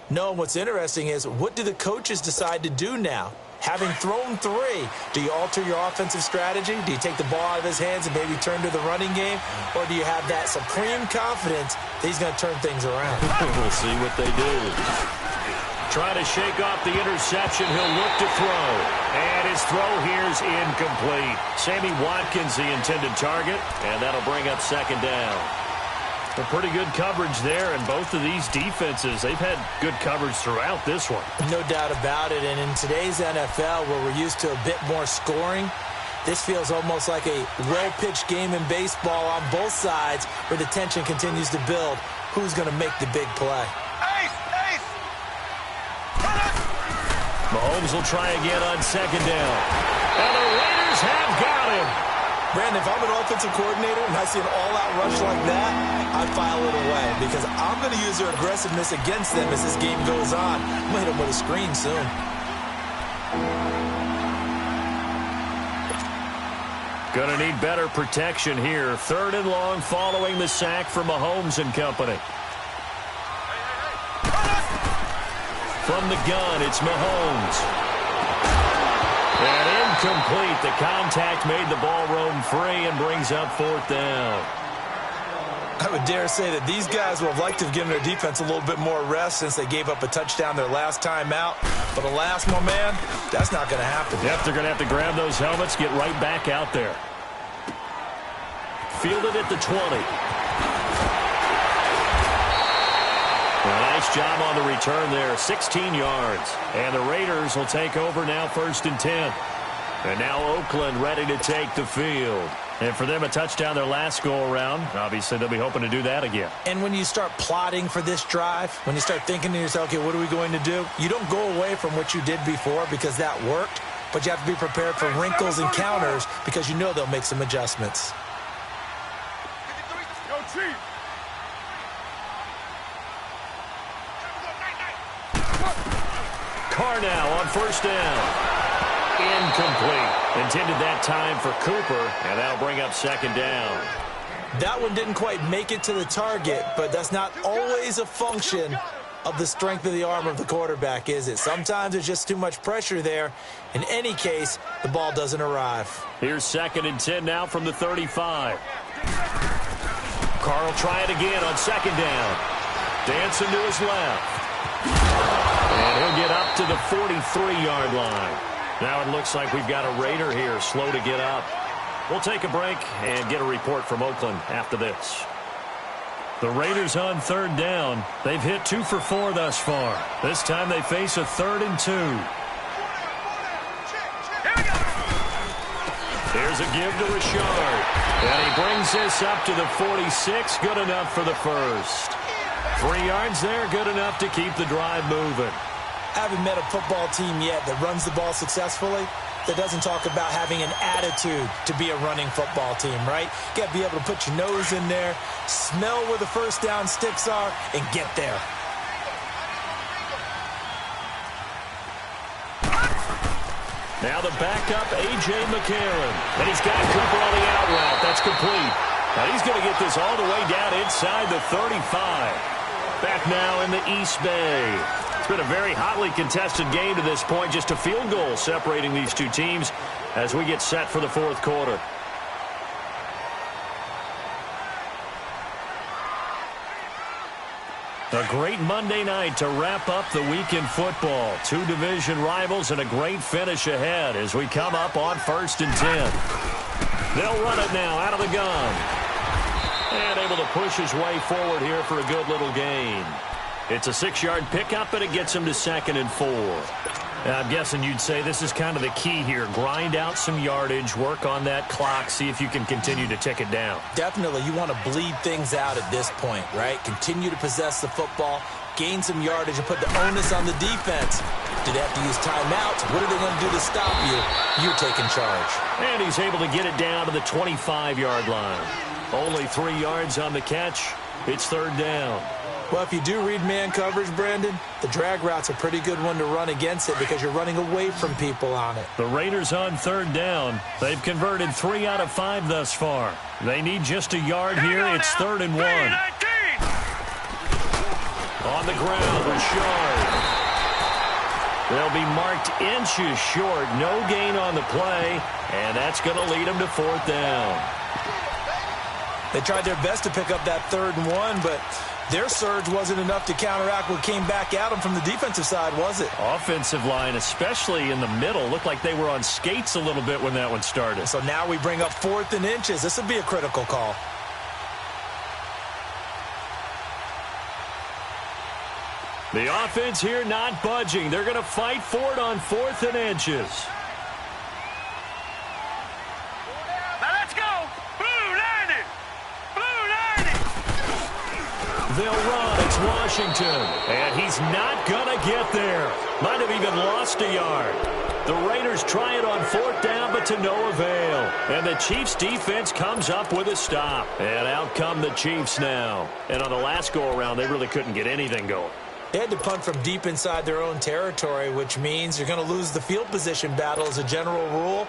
No, what's interesting is, what do the coaches decide to do now? Having thrown 3, do you alter your offensive strategy? Do you take the ball out of his hands and maybe turn to the running game? Or do you have that supreme confidence that he's going to turn things around? We'll see what they do. Trying to shake off the interception. He'll look to throw. And his throw here is incomplete. Sammy Watkins, the intended target. And that'll bring up second down. A pretty good coverage there, and both of these defenses, they've had good coverage throughout this one. No doubt about it, and in today's NFL, where we're used to a bit more scoring, this feels almost like a well-pitched game in baseball on both sides, where the tension continues to build. Who's going to make the big play? Mahomes will try again on second down. And the Raiders have got him. Brandon, if I'm an offensive coordinator and I see an all-out rush like that, I file it away because I'm going to use their aggressiveness against them as this game goes on. I'm going to hit them with a screen soon. Going to need better protection here. 3rd and long following the sack from Mahomes and company. From the gun, it's Mahomes. And incomplete. The contact made the ball roam free and brings up 4th down. I would dare say that these guys would have liked to have given their defense a little bit more rest since they gave up a touchdown their last time out. But alas, my man, that's not going to happen. Yep, they're going to have to grab those helmets, get right back out there. Fielded at the 20. Nice job on the return there, 16 yards. And the Raiders will take over now 1st and 10. And now Oakland ready to take the field. And for them, a touchdown their last go-around. Obviously, they'll be hoping to do that again. And when you start plotting for this drive, when you start thinking to yourself, okay, what are we going to do? You don't go away from what you did before because that worked, but you have to be prepared for wrinkles and counters because you know they'll make some adjustments. Yo, Chief. Carr now on 1st down. Incomplete. Intended that time for Cooper, and that'll bring up 2nd down. That one didn't quite make it to the target, but that's not always a function of the strength of the arm of the quarterback, is it? Sometimes there's just too much pressure there. In any case, the ball doesn't arrive. Here's 2nd and 10 now from the 35. Carr will try it again on 2nd down. Dancing to his left. And he'll get up to the 43-yard line. Now it looks like we've got a Raider here, slow to get up. We'll take a break and get a report from Oakland after this. The Raiders on 3rd down. They've hit 2 for 4 thus far. This time they face a 3rd and 2. Here's a give to Richard. And he brings this up to the 46. Good enough for the first. 3 yards there, good enough to keep the drive moving. I haven't met a football team yet that runs the ball successfully that doesn't talk about having an attitude to be a running football team, right? You got to be able to put your nose in there, smell where the first down sticks are, and get there. Now the backup, A.J. McCarron. And he's got Cooper on the out route. That's complete. Now he's going to get this all the way down inside the 35. Back now in the East Bay. It's been a very hotly contested game to this point. Just a field goal separating these two teams as we get set for the 4th quarter. A great Monday night to wrap up the week in football. 2 division rivals and a great finish ahead as we come up on 1st and 10. They'll run it now out of the gun. And able to push his way forward here for a good little gain. It's a 6-yard pickup, and it gets him to 2nd and 4. I'm guessing you'd say this is kind of the key here. Grind out some yardage, work on that clock, see if you can continue to tick it down. Definitely. You want to bleed things out at this point, right? Continue to possess the football, gain some yardage, and put the onus on the defense. Do they have to use timeouts? What are they going to do to stop you? You're taking charge. And he's able to get it down to the 25-yard line. Only 3 yards on the catch. It's 3rd down. Well, if you do read man coverage, Brandon, the drag route's a pretty good one to run against it because you're running away from people on it. The Raiders on 3rd down. They've converted 3 out of 5 thus far. They need just a yard here. It's 3rd and 1. On the ground, Rashard. They'll be marked inches short. No gain on the play, and that's going to lead them to 4th down. They tried their best to pick up that 3rd and 1, but their surge wasn't enough to counteract what came back at them from the defensive side, was it? Offensive line, especially in the middle, looked like they were on skates a little bit when that one started. So now we bring up 4th and inches. This would be a critical call. The offense here not budging. They're going to fight for it on 4th and inches. Now let's go. Blue 90. Blue 90. They'll run. It's Washington. And he's not going to get there. Might have even lost a yard. The Raiders try it on 4th down, but to no avail. And the Chiefs' defense comes up with a stop. And out come the Chiefs now. And on the last go-around, they really couldn't get anything going. They had to punt from deep inside their own territory, which means you're going to lose the field position battle as a general rule.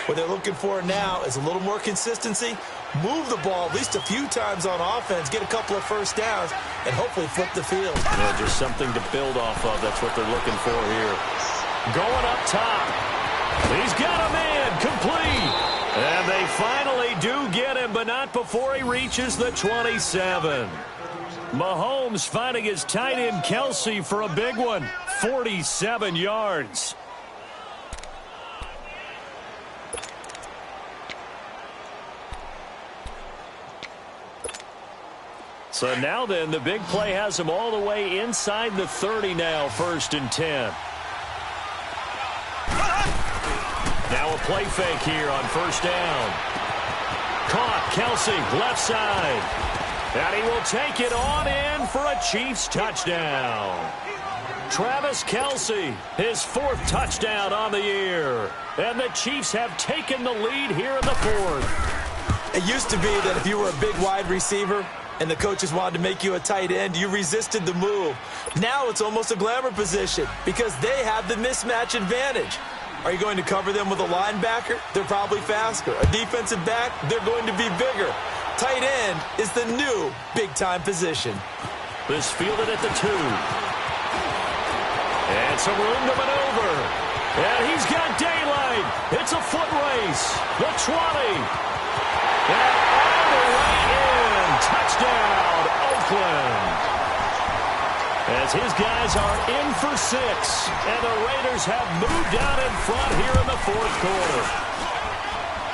What they're looking for now is a little more consistency, move the ball at least a few times on offense, get a couple of first downs, and hopefully flip the field. Yeah, just something to build off of. That's what they're looking for here. Going up top. He's got a man complete. And they finally do get him, but not before he reaches the 27. Mahomes finding his tight end Kelsey for a big one. 47 yards. So now then, the big play has him all the way inside the 30 now, 1st and 10. Now a play fake here on 1st down. Caught, Kelsey, left side. And he will take it on in for a Chiefs touchdown. Travis Kelsey, his 4th touchdown on the year. And the Chiefs have taken the lead here in the 4th. It used to be that if you were a big wide receiver and the coaches wanted to make you a tight end, you resisted the move. Now it's almost a glamour position because they have the mismatch advantage. Are you going to cover them with a linebacker? They're probably faster. A defensive back? They're going to be bigger. Tight end is the new big-time position. This fielded at the 2. And some room to maneuver. And he's got daylight. It's a foot race. The 20. And all the way in. Touchdown, Oakland. As his guys are in for 6. And the Raiders have moved out in front here in the 4th quarter.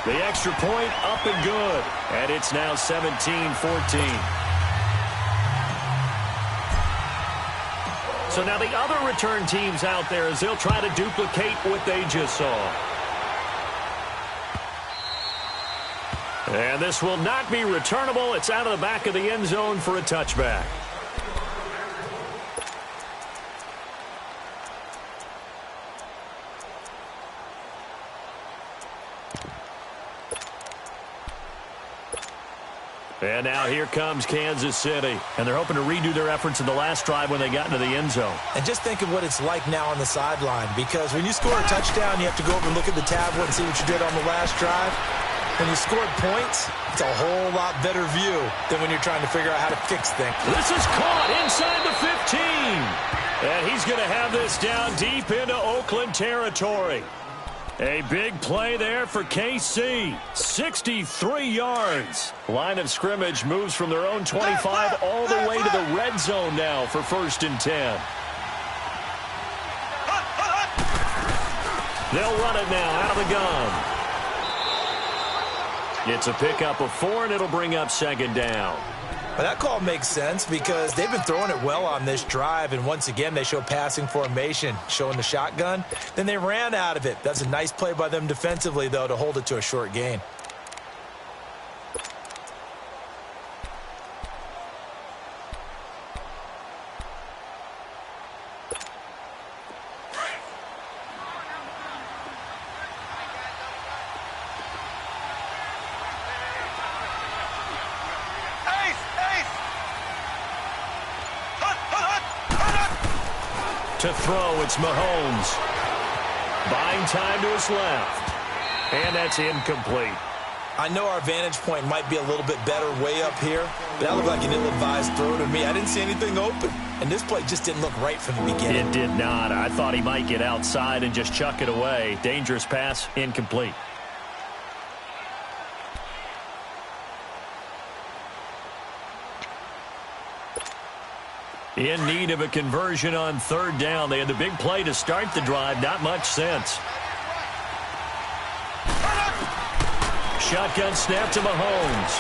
The extra point up and good. And it's now 17-14. So now the other return teams out there as they'll try to duplicate what they just saw. And this will not be returnable. It's out of the back of the end zone for a touchback. And now here comes Kansas City. And they're hoping to redo their efforts in the last drive when they got into the end zone. And just think of what it's like now on the sideline. Because when you score a touchdown, you have to go over and look at the tablet and see what you did on the last drive. When you scored points, it's a whole lot better view than when you're trying to figure out how to fix things. This is caught inside the 15. And he's going to have this down deep into Oakland territory. A big play there for KC. 63 yards. Line of scrimmage moves from their own 25 all the way to the red zone now for 1st and 10. They'll run it now out of the gun. It's a pickup of 4, and it'll bring up 2nd down. Well, that call makes sense because they've been throwing it well on this drive, and once again, they show passing formation, showing the shotgun. Then they ran out of it. That's a nice play by them defensively, though, to hold it to a short gain. To throw, it's Mahomes. Buying time to his left. And that's incomplete. I know our vantage point might be a little bit better way up here, but that looked like an ill-advised throw to me. I didn't see anything open, and this play just didn't look right from the beginning. It did not. I thought he might get outside and just chuck it away. Dangerous pass, incomplete. In need of a conversion on third down. They had the big play to start the drive. Not much sense. Shotgun snap to Mahomes.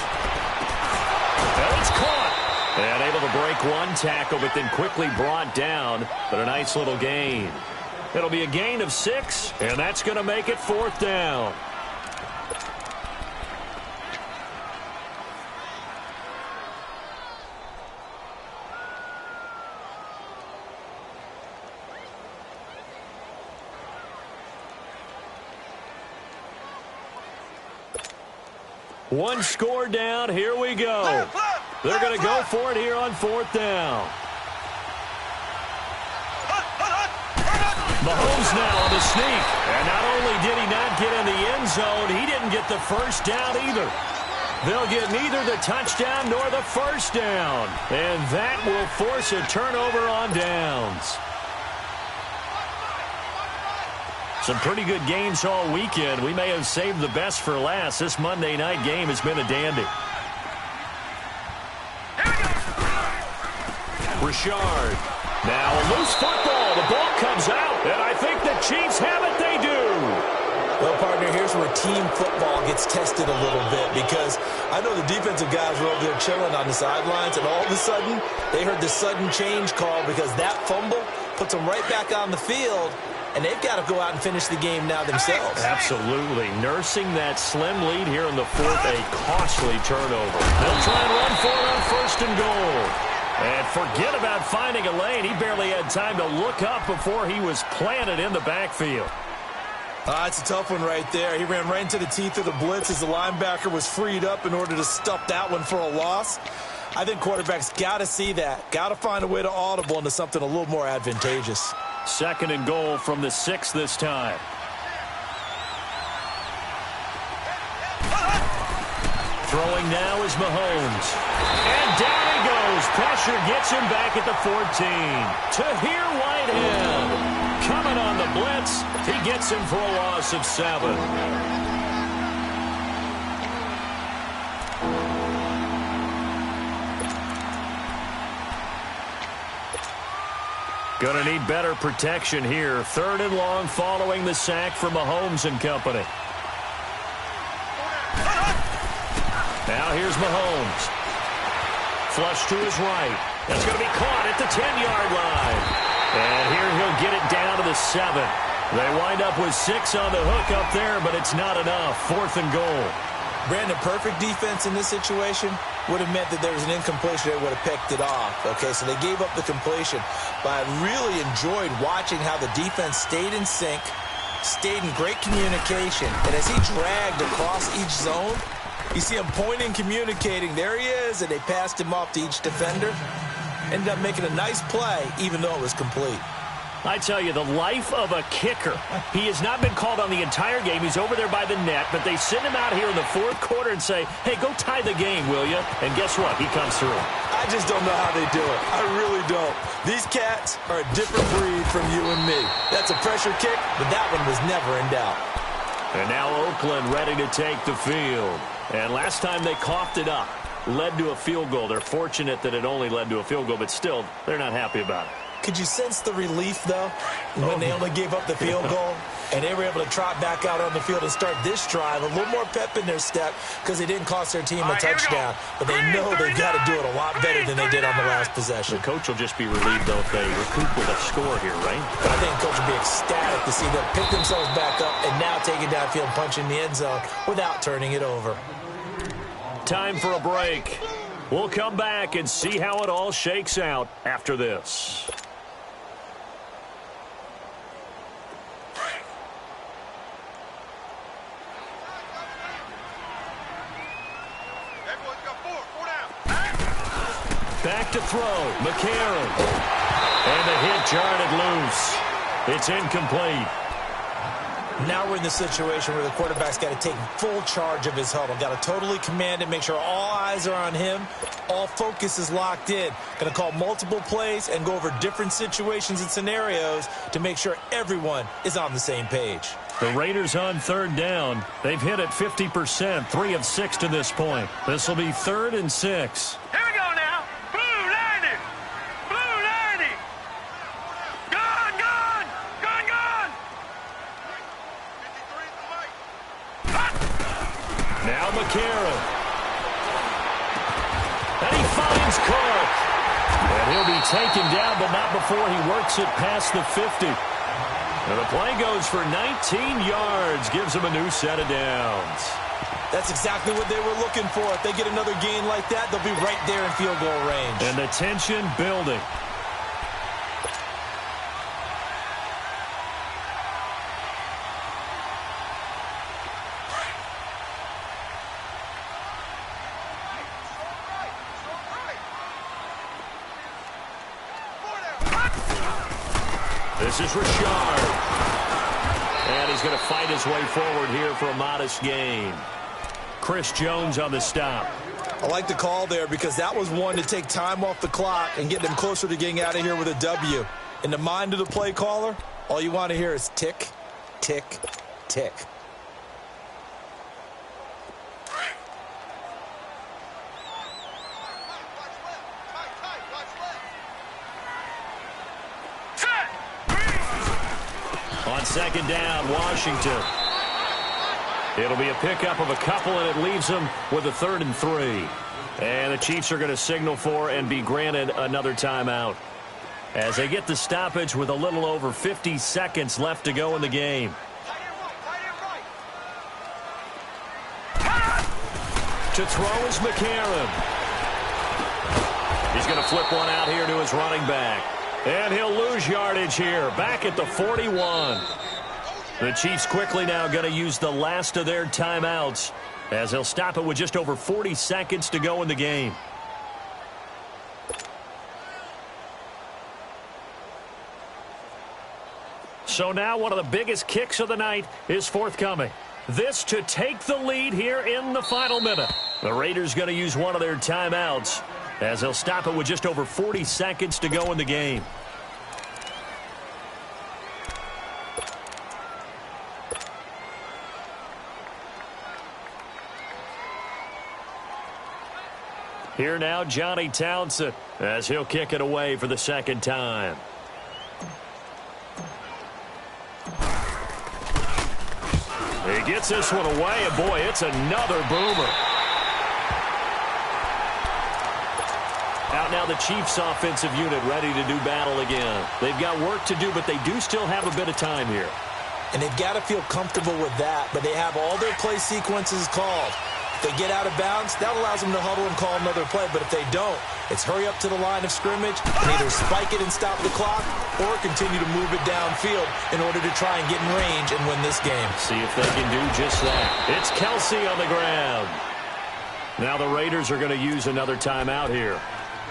And it's caught. And able to break one tackle, but then quickly brought down. But a nice little gain. It'll be a gain of 6, and that's going to make it 4th down. One score down. Here we go. They're going to go for it here on 4th down. Mahomes now on the sneak. And not only did he not get in the end zone, he didn't get the first down either. They'll get neither the touchdown nor the first down. And that will force a turnover on downs. Some pretty good games all weekend. We may have saved the best for last. This Monday night game has been a dandy. Richard. Now a loose football. The ball comes out. And I think the Chiefs have it. They do. Well, partner, here's where team football gets tested a little bit because I know the defensive guys were over there chilling on the sidelines, and all of a sudden they heard the sudden change call because that fumble puts them right back on the field. And they've got to go out and finish the game now themselves. Absolutely. Nursing that slim lead here in the 4th, a costly turnover. They'll try and run for it on 1st and goal. And forget about finding a lane. He barely had time to look up before he was planted in the backfield. It's a tough one right there. He ran right into the teeth of the blitz as the linebacker was freed up in order to stuff that one for a loss. I think quarterbacks got to see that. Got to find a way to audible into something a little more advantageous. 2nd and goal from the 6 this time. Throwing now is Mahomes. And down he goes. Pressure gets him back at the 14. To here Whitehead. Coming on the blitz. He gets him for a loss of 7. Going to need better protection here. 3rd and long following the sack from Mahomes and company. Now here's Mahomes. Flush to his right. That's going to be caught at the 10-yard line. And here he'll get it down to the 7. They wind up with 6 on the hook up there, but it's not enough. 4th and goal. Brandon, perfect defense in this situation would have meant that there was an incompletion. They would have picked it off. Okay, so they gave up the completion. But I really enjoyed watching how the defense stayed in sync, stayed in great communication. And as he dragged across each zone, you see him pointing, communicating. There he is, and they passed him off to each defender. Ended up making a nice play, even though it was complete. I tell you, the life of a kicker. He has not been called on the entire game. He's over there by the net, but they send him out here in the 4th quarter and say, hey, go tie the game, will you? And guess what? He comes through. I just don't know how they do it. I really don't. These cats are a different breed from you and me. That's a pressure kick, but that one was never in doubt. And now Oakland ready to take the field. And last time they coughed it up, led to a field goal. They're fortunate that it only led to a field goal, but still, they're not happy about it. Could you sense the relief, though, when they only gave up the field goal? And they were able to trot back out on the field and start this drive. A little more pep in their step because they didn't cost their team a touchdown. But they know they've got to do it a lot better than they did on the last possession. The coach will just be relieved, though, if they recoup with a score here, right? But I think the coach will be ecstatic to see them pick themselves back up and now take it downfield, punch in the end zone without turning it over. Time for a break. We'll come back and see how it all shakes out after this. Back to throw, McCarron. And the hit jarred it loose. It's incomplete. Now we're in the situation where the quarterback's got to take full charge of his huddle. Got to totally command it, make sure all eyes are on him. All focus is locked in. Going to call multiple plays and go over different situations and scenarios to make sure everyone is on the same page. The Raiders on third down. They've hit it 50%, 3 of 6 to this point. This will be 3rd and 6. Here we go now. Blue 90. Blue 90. Gone, gone. Gone, gone. 53 to the right. Now McCarron. And he finds Cook. And he'll be taken down, but not before he works it past the 50. And the play goes for 19 yards, gives him a new set of downs. That's exactly what they were looking for. If they get another gain like that, they'll be right there in field goal range. And the tension building. This is Richard. And he's going to fight his way forward here for a modest gain. Chris Jones on the stop. I like the call there because that was one to take time off the clock and get them closer to getting out of here with a W. In the mind of the play caller, all you want to hear is tick, tick, tick. On second down, Washington. It'll be a pickup of a couple, and it leaves them with a 3rd and 3. And the Chiefs are going to signal for and be granted another timeout as they get the stoppage with a little over 50 seconds left to go in the game. To throw is McCarron. He's going to flip one out here to his running back. And he'll lose yardage here, back at the 41. The Chiefs quickly now going to use the last of their timeouts as they'll stop it with just over 40 seconds to go in the game. So now one of the biggest kicks of the night is forthcoming. This to take the lead here in the final minute. The Raiders going to use one of their timeouts as they'll stop it with just over 40 seconds to go in the game. Here now, Johnny Townsend, as he'll kick it away for the second time. He gets this one away, and boy, it's another boomer. Out now the Chiefs offensive unit ready to do battle again. They've got work to do, but they do still have a bit of time here. And they've got to feel comfortable with that, but they have all their play sequences called. If they get out of bounds, that allows them to huddle and call another play. But if they don't, it's hurry up to the line of scrimmage and either spike it and stop the clock or continue to move it downfield in order to try and get in range and win this game. See if they can do just that. It's Kelsey on the ground. Now the Raiders are going to use another timeout here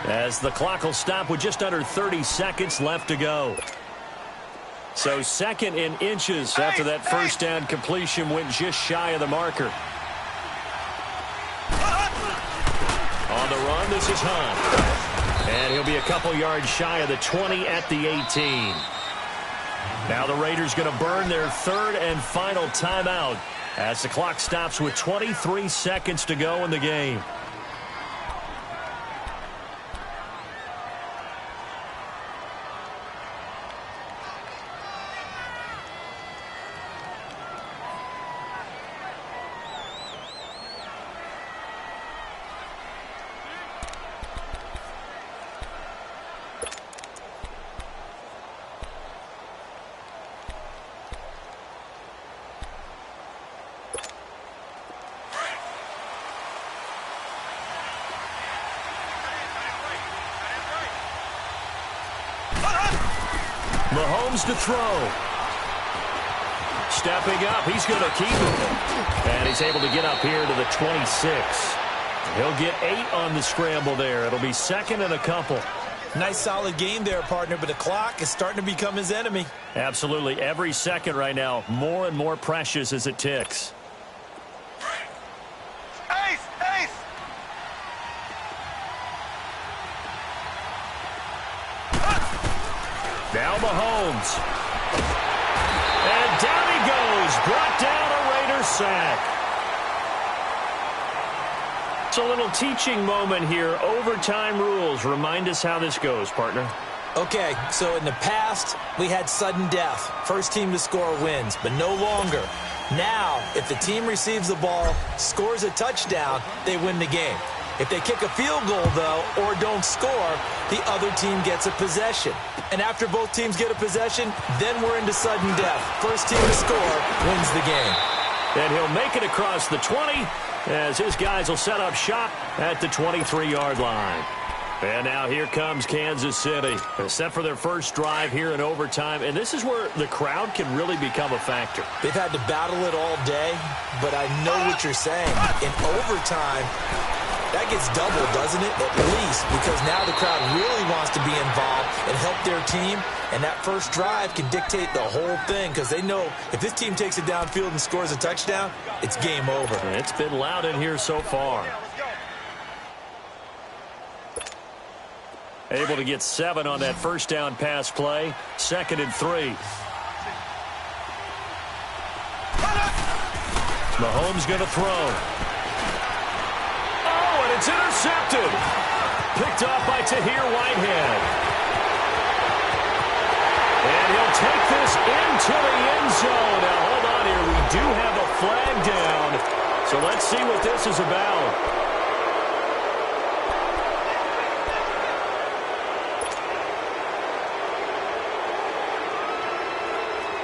as the clock will stop with just under 30 seconds left to go. So 2nd and inches after that first down completion went just shy of the marker. On the run, this is Hunt. And he'll be a couple yards shy of the 20 at the 18. Now the Raiders going to burn their 3rd and final timeout as the clock stops with 23 seconds to go in the game. Mahomes to throw. Stepping up, he's going to keep it. And he's able to get up here to the 26. He'll get 8 on the scramble there. It'll be second and a couple. Nice solid game there, partner, but the clock is starting to become his enemy. Absolutely. Every second right now, more and more precious as it ticks. Ace! Ace! Now Mahomes. And down he goes. Brought down a Raider sack. It's a little teaching moment here. Overtime rules. Remind us how this goes, partner. Okay, so in the past, we had sudden death. First team to score wins, but no longer. Now, if the team receives the ball, scores a touchdown, they win the game. If they kick a field goal, though, or don't score, the other team gets a possession. And after both teams get a possession, then we're into sudden death. First team to score wins the game. And he'll make it across the 20 as his guys will set up shop at the 23-yard line. And now here comes Kansas City. Set for their first drive here in overtime. And this is where the crowd can really become a factor. They've had to battle it all day, but I know what you're saying. In overtime, that gets doubled, doesn't it? At least, because now the crowd really wants to be involved and help their team. And that first drive can dictate the whole thing because they know if this team takes it downfield and scores a touchdown, it's game over. It's been loud in here so far. Able to get 7 on that first down pass play. 2nd and 3. Mahomes going to throw. Oh, and it's intercepted. Picked off by Tahir Whitehead. And he'll take this into the end zone. Now, hold on here. We do have a flag down. So let's see what this is about.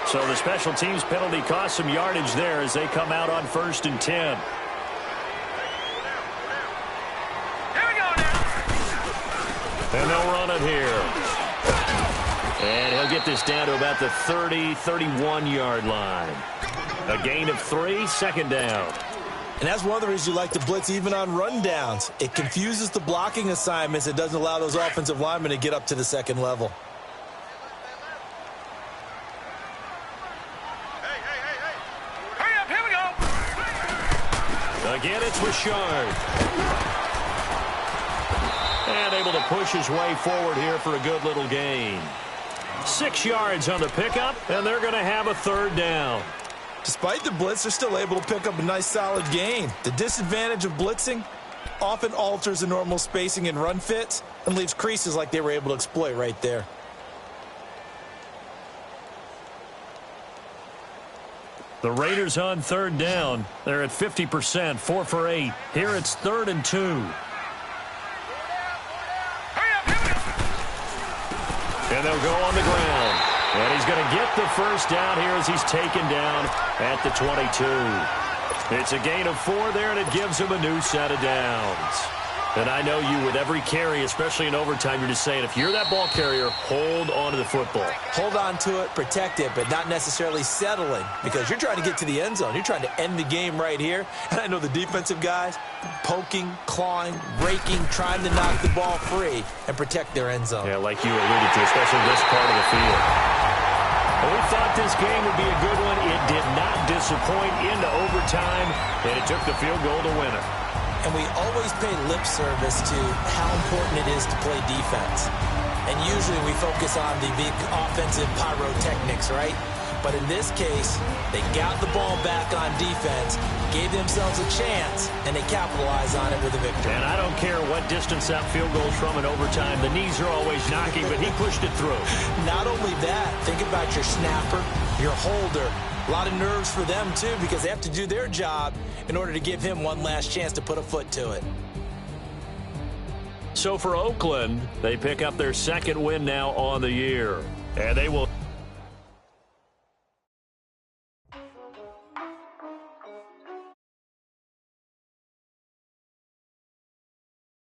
So the special teams penalty cost some yardage there as they come out on 1st and 10. Here we go now. And they'll run it here. And he'll get this down to about the 30, 31-yard line. A gain of 3, 2nd down. And that's one of the reasons you like to blitz even on rundowns. It confuses the blocking assignments. It doesn't allow those offensive linemen to get up to the second level. Again, it's Richard. And able to push his way forward here for a good little gain. 6 yards on the pickup, and they're going to have a 3rd down. Despite the blitz, they're still able to pick up a nice, solid gain. The disadvantage of blitzing often alters the normal spacing and run fits and leaves creases like they were able to exploit right there. The Raiders on 3rd down. They're at 50%, 4 for 8. Here it's 3rd and 2. And they'll go on the ground. And he's going to get the first down here as he's taken down at the 22. It's a gain of 4 there, and it gives him a new set of downs. And I know you, with every carry, especially in overtime, you're just saying, if you're that ball carrier, hold on to the football. Hold on to it, protect it, but not necessarily settling because you're trying to get to the end zone. You're trying to end the game right here. And I know the defensive guys poking, clawing, raking, trying to knock the ball free and protect their end zone. Yeah, like you alluded to, especially this part of the field. Well, we thought this game would be a good one. It did not disappoint into overtime, and it took the field goal to win it. And we always pay lip service to how important it is to play defense. And usually we focus on the big offensive pyrotechnics, right? But in this case, they got the ball back on defense, gave themselves a chance, and they capitalized on it with a victory. And I don't care what distance that field goes from in overtime. The knees are always knocking, but he pushed it through. Not only that, think about your snapper, your holder. A lot of nerves for them, too, because they have to do their job in order to give him one last chance to put a foot to it. So for Oakland, they pick up their 2nd win now on the year. And they will